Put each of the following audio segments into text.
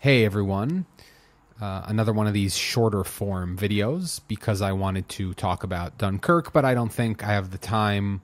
Hey everyone, another one of these shorter form videos because I wanted to talk about Dunkirk, but I don't think I have the time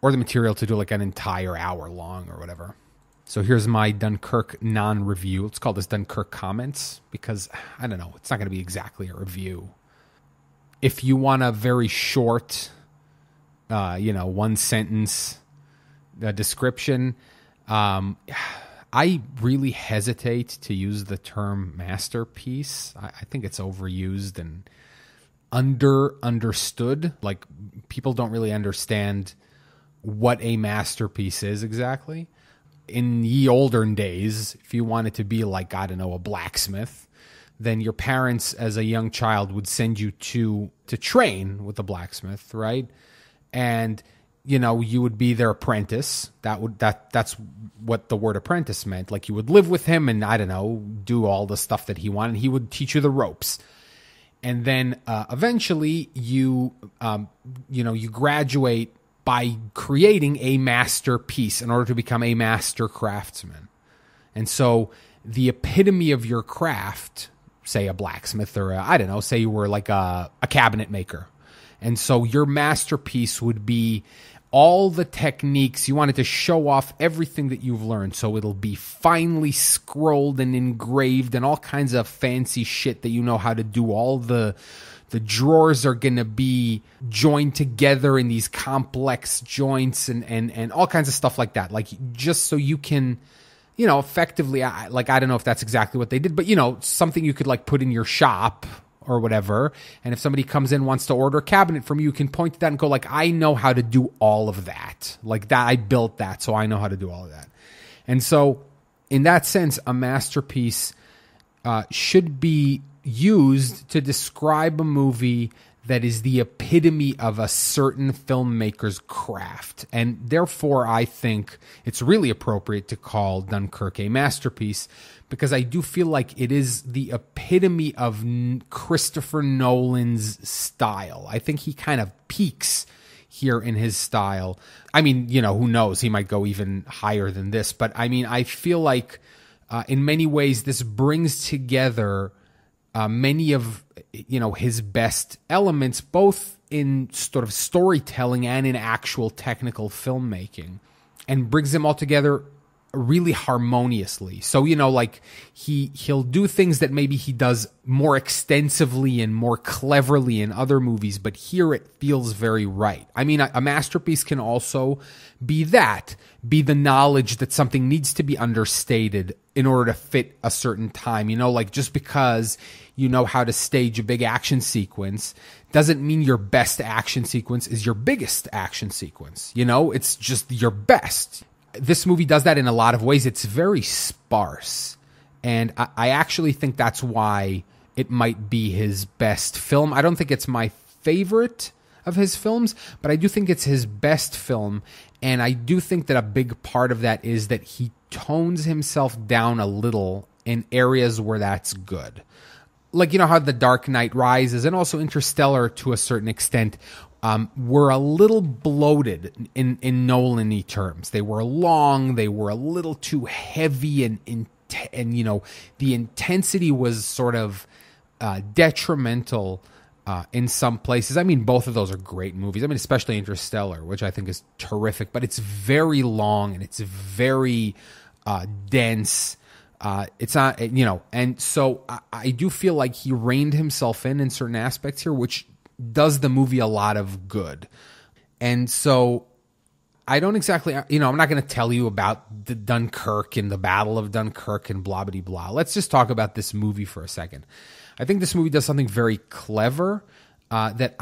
or the material to do like an entire hour long or whatever. So here's my Dunkirk non-review. Let's call this Dunkirk comments because, I don't know, it's not going to be exactly a review. If you want a very short, one sentence description, I really hesitate to use the term masterpiece. I think it's overused and understood. Like, people don't really understand what a masterpiece is exactly. In ye olden days, if you wanted to be like, I don't know, a blacksmith, then your parents as a young child would send you to train with a blacksmith, right? And you would be their apprentice. That's what the word apprentice meant. Like, you would live with him and, I don't know, do all the stuff that he wanted. He would teach you the ropes. And then eventually you graduate by creating a masterpiece in order to become a master craftsman. And so the epitome of your craft, say a blacksmith or say you were like a cabinet maker. And so your masterpiece would be all the techniques. You wanted to show off everything that you've learned. So it'll be finely scrolled and engraved and all kinds of fancy shit that you know how to do. All the drawers are going to be joined together in these complex joints and all kinds of stuff like that. Like, just so you can, effectively, I don't know if that's exactly what they did, but, something you could like put in your shop or whatever. And if somebody comes in, wants to order a cabinet from you, you can point to that and go like, I know how to do all of that. Like that, I built that, so I know how to do all of that. And so in that sense, a masterpiece should be used to describe a movie that is the epitome of a certain filmmaker's craft. And therefore, I think it's really appropriate to call Dunkirk a masterpiece, because I do feel like it is the epitome of Christopher Nolan's style. I think he kind of peaks here in his style. I mean, who knows? He might go even higher than this. But I mean, I feel like in many ways this brings together many of his best elements, both in sort of storytelling and in actual technical filmmaking, and brings them all together really harmoniously. So, like he'll do things that maybe he does more extensively and more cleverly in other movies, but here it feels very right. I mean, a masterpiece can also be the knowledge that something needs to be understated in order to fit a certain time. Like, just because you know how to stage a big action sequence doesn't mean your best action sequence is your biggest action sequence. It's just your best. This movie does that in a lot of ways. It's very sparse. And I actually think that's why it might be his best film. I don't think it's my favorite of his films, but I do think it's his best film. And I do think that a big part of that is that he tones himself down a little in areas where that's good. Like, how The Dark Knight Rises and also Interstellar to a certain extent were a little bloated in Nolan-y terms. They were long, they were a little too heavy, and the intensity was sort of detrimental in some places. I mean, both of those are great movies. I mean, especially Interstellar, which I think is terrific, but it's very long and it's very dense. It's not, and so I do feel like he reined himself in certain aspects here, which does the movie a lot of good. And so I don't exactly, I'm not going to tell you about the Dunkirk and the Battle of Dunkirk and blah, blah, blah. Let's just talk about this movie for a second. I think this movie does something very clever that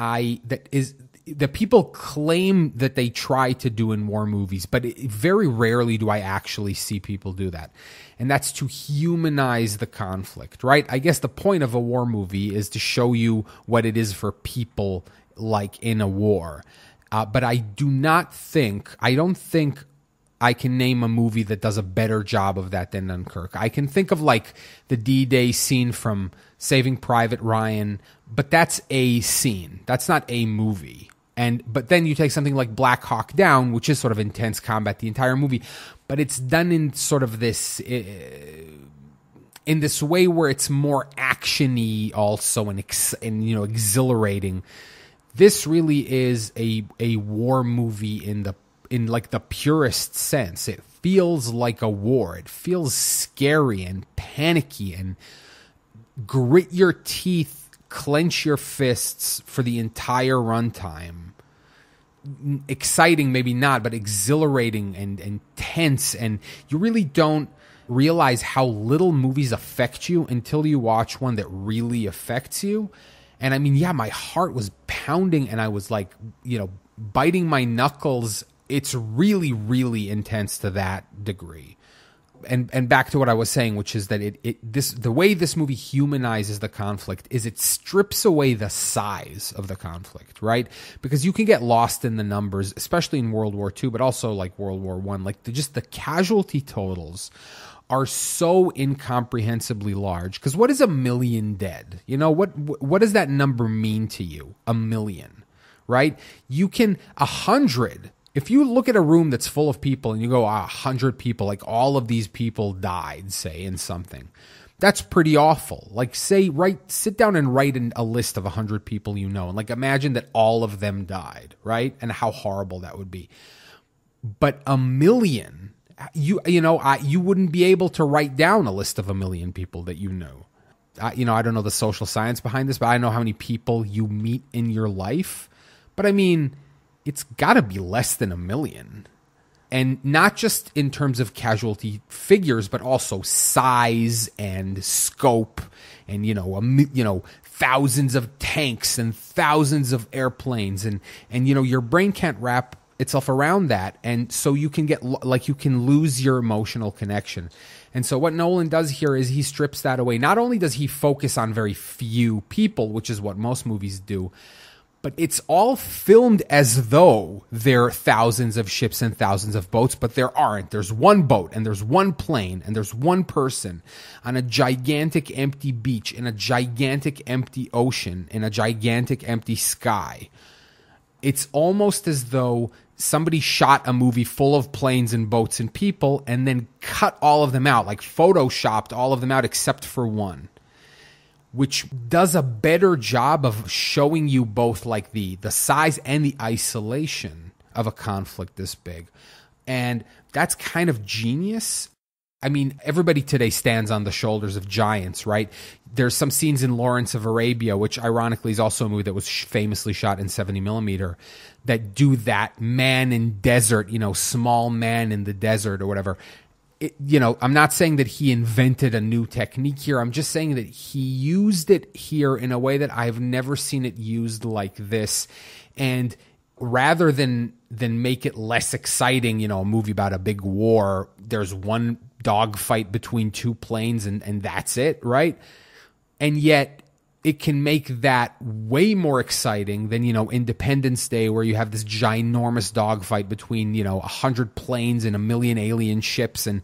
people claim that they try to do in war movies, but very rarely do I actually see people do that. And that's to humanize the conflict, right? I guess the point of a war movie is to show you what it is for people like in a war. But I don't think I can name a movie that does a better job of that than Dunkirk. I can think of like the D-Day scene from Saving Private Ryan, but that's a scene. That's not a movie. But then you take something like Black Hawk Down, which is sort of intense combat the entire movie, but it's done in sort of this in this way where it's more action-y also and exhilarating. This really is a war movie in like the purest sense. It feels like a war. It feels scary and panicky and grit your teeth, clench your fists for the entire runtime. Exciting, maybe not, but exhilarating and tense. And you really don't realize how little movies affect you until you watch one that really affects you. And I mean, yeah, my heart was pounding and I was like, biting my knuckles. It's really, really intense to that degree. And back to what I was saying, which is that the way this movie humanizes the conflict is it strips away the size of the conflict, right? Because you can get lost in the numbers, especially in World War II, but also like World War I. Like just the casualty totals are so incomprehensibly large. Because what is 1 million dead? What does that number mean to you? 1 million, right? You can 100. If you look at a room that's full of people and you go, 100 people, like all of these people died, say, in something, that's pretty awful. Like sit down and write a list of 100 people you know, and like imagine that all of them died, right? And how horrible that would be. But 1 million, you wouldn't be able to write down a list of 1 million people that you know. I don't know the social science behind this, but I know how many people you meet in your life. But I mean, it's got to be less than 1 million. And not just in terms of casualty figures, but also size and scope and, thousands of tanks and thousands of airplanes. And your brain can't wrap itself around that. And so you can you can lose your emotional connection. And so what Nolan does here is he strips that away. Not only does he focus on very few people, which is what most movies do, but it's all filmed as though there are thousands of ships and thousands of boats, but there aren't. There's one boat and there's one plane and there's one person on a gigantic empty beach in a gigantic empty ocean in a gigantic empty sky. It's almost as though somebody shot a movie full of planes and boats and people and then cut all of them out, like photoshopped all of them out except for one, which does a better job of showing you both like the size and the isolation of a conflict this big. And that's kind of genius. I mean, everybody today stands on the shoulders of giants, right? There's some scenes in Lawrence of Arabia, which ironically is also a movie that was famously shot in 70 millimeter, that do that man in desert, small man in the desert or whatever. I'm not saying that he invented a new technique here. I'm just saying that he used it here in a way that I've never seen it used like this. And rather than make it less exciting, a movie about a big war, there's one dogfight between two planes and that's it, right? And yet it can make that way more exciting than, Independence Day, where you have this ginormous dogfight between, 100 planes and 1 million alien ships and,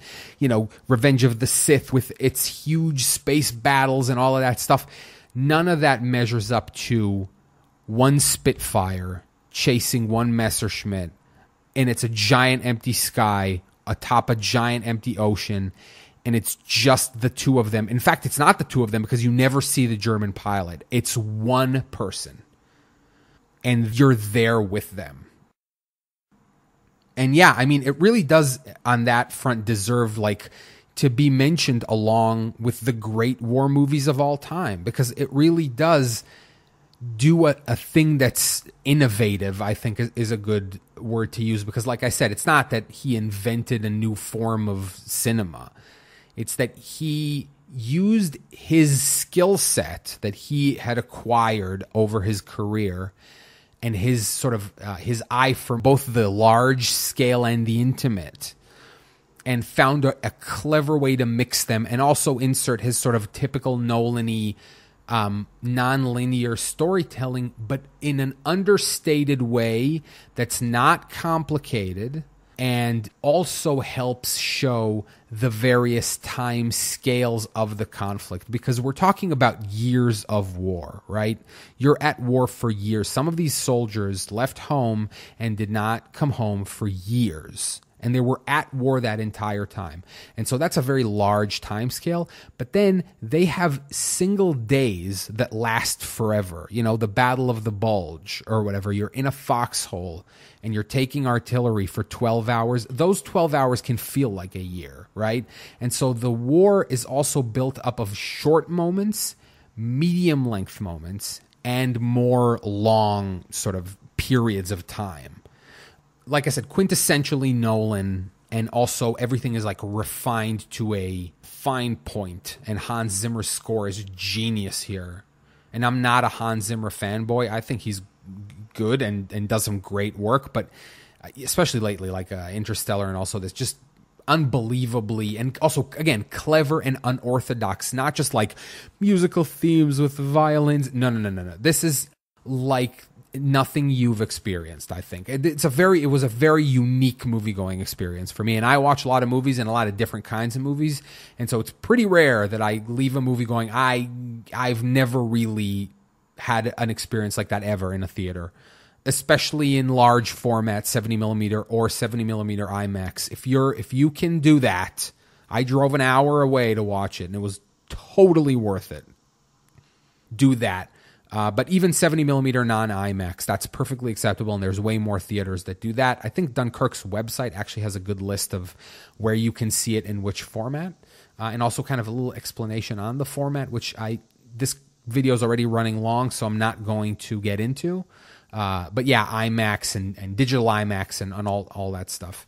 Revenge of the Sith with its huge space battles and all of that stuff. None of that measures up to one Spitfire chasing one Messerschmitt, and it's a giant empty sky atop a giant empty ocean, and it's just the two of them. In fact, it's not the two of them because you never see the German pilot. It's one person, and you're there with them. And yeah, I mean, it really does on that front deserve to be mentioned along with the great war movies of all time, because it really does do a thing that's innovative, I think is a good word to use, because like I said, it's not that he invented a new form of cinema. It's that he used his skill set that he had acquired over his career and his sort of his eye for both the large scale and the intimate, and found a clever way to mix them and also insert his sort of typical Nolan-y non-linear storytelling, but in an understated way that's not complicated, and also helps show the various time scales of the conflict, because we're talking about years of war, right? You're at war for years. Some of these soldiers left home and did not come home for years. And they were at war that entire time. And so that's a very large time scale. But then they have single days that last forever. You know, the Battle of the Bulge or whatever. You're in a foxhole and you're taking artillery for 12 hours. Those 12 hours can feel like a year, right? And so the war is also built up of short moments, medium length moments, and more long sort of periods of time. Like I said, quintessentially Nolan, and also everything is like refined to a fine point. And Hans Zimmer's score is genius here. And I'm not a Hans Zimmer fanboy. I think he's good and does some great work, but especially lately, like Interstellar and also this, just unbelievably, and also, again, clever and unorthodox, not just like musical themes with violins. No. This is like nothing you've experienced, I think. It was a very unique movie-going experience for me, and I watch a lot of movies and a lot of different kinds of movies, and so it's pretty rare that I leave a movie going, I've never really had an experience like that ever in a theater, especially in large format, 70mm or 70mm IMAX. If you can do that, I drove an hour away to watch it, and it was totally worth it. Do that. But even 70mm non-IMAX, that's perfectly acceptable, and there's way more theaters that do that. I think Dunkirk's website actually has a good list of where you can see it in which format, and also kind of a little explanation on the format, which this video is already running long, so I'm not going to get into. But yeah, IMAX and digital IMAX and all that stuff,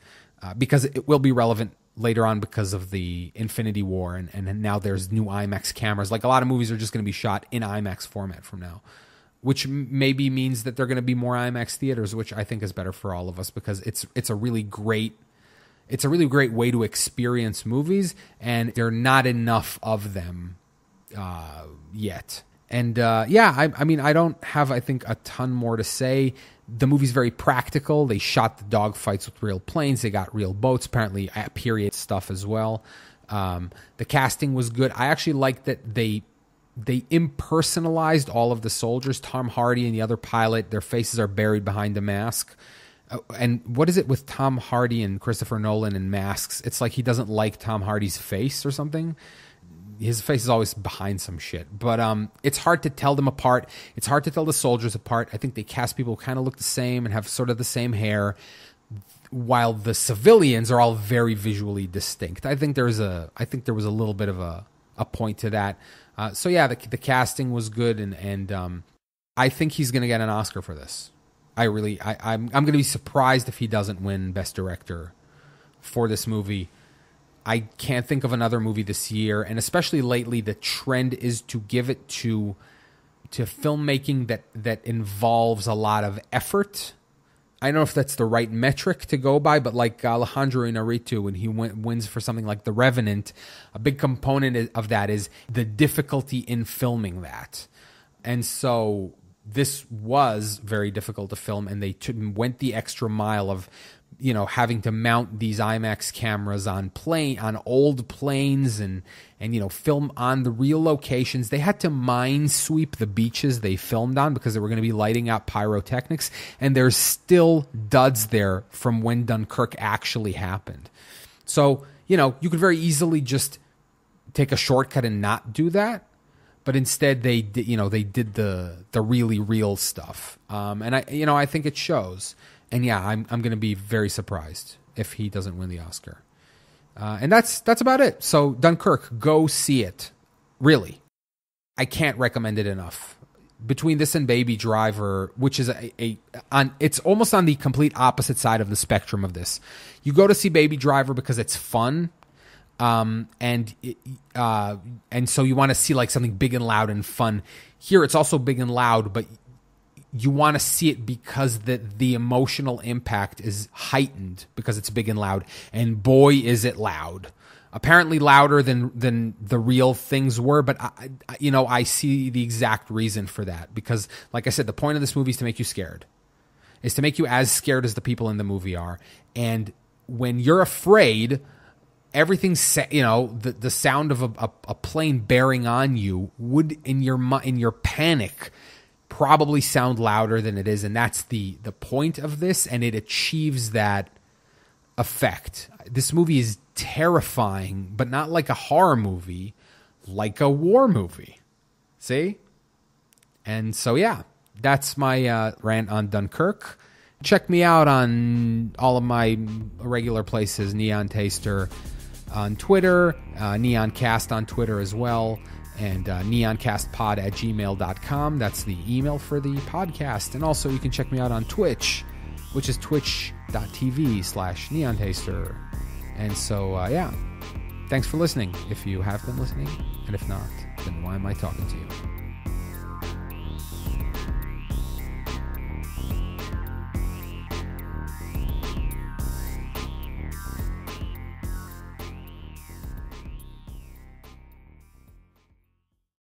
because it will be relevant later on because of the Infinity War, and now there's new IMAX cameras. Like, a lot of movies are just going to be shot in IMAX format from now, which maybe means that they're going to be more IMAX theaters, which I think is better for all of us, because it's a really great way to experience movies, and there are not enough of them yet. And I mean, I don't have, I think, a ton more to say. The movie's very practical. They shot the dogfights with real planes. They got real boats, apparently period stuff as well. The casting was good. I actually like that they impersonalized all of the soldiers. Tom Hardy and the other pilot, their faces are buried behind a mask. And what is it with Tom Hardy and Christopher Nolan and masks? It's like he doesn't like Tom Hardy's face or something. His face is always behind some shit. But it's hard to tell them apart. It's hard to tell the soldiers apart. I think they cast people who kind of look the same and have sort of the same hair, while the civilians are all very visually distinct. I think there was a little bit of a point to that. So yeah, the casting was good, and I think he's going to get an Oscar for this. I'm going to be surprised if he doesn't win Best Director for this movie. I can't think of another movie this year, and especially lately, the trend is to give it to filmmaking that involves a lot of effort. I don't know if that's the right metric to go by, but like Alejandro Inarritu, when he wins for something like The Revenant, a big component of that is the difficulty in filming that. And so this was very difficult to film, and they went the extra mile of, you know, having to mount these IMAX cameras on old planes and film on the real locations. They had to minesweep the beaches they filmed on because they were going to be lighting out pyrotechnics, and there's still duds there from when Dunkirk actually happened. So, you could very easily just take a shortcut and not do that, but instead they did the really real stuff. And I think it shows. And yeah, I'm going to be very surprised if he doesn't win the Oscar. And that's about it. So Dunkirk, go see it. Really. I can't recommend it enough. Between this and Baby Driver, which is it's almost on the complete opposite side of the spectrum of this. You go to see Baby Driver because it's fun. And so you want to see like something big and loud and fun. Here it's also big and loud, but you want to see it because the emotional impact is heightened because it's big and loud. And boy, is it loud. Apparently louder than the real things were, but I see the exact reason for that. Because, like I said, the point of this movie is to make you scared. Is to make you as scared as the people in the movie are. And when you're afraid, everything, the sound of a plane bearing on you would, in your panic, probably sound louder than it is, and that's the point of this, and it achieves that effect. This movie is terrifying, but not like a horror movie, like a war movie. See? And so, yeah, that's my rant on Dunkirk. Check me out on all of my regular places, Neon Taster on Twitter, Neoncast on Twitter as well, and neoncastpod@gmail.com. That's the email for the podcast. And also you can check me out on Twitch, which is twitch.tv/neontaster. And so, yeah, thanks for listening if you have been listening. And if not, then why am I talking to you?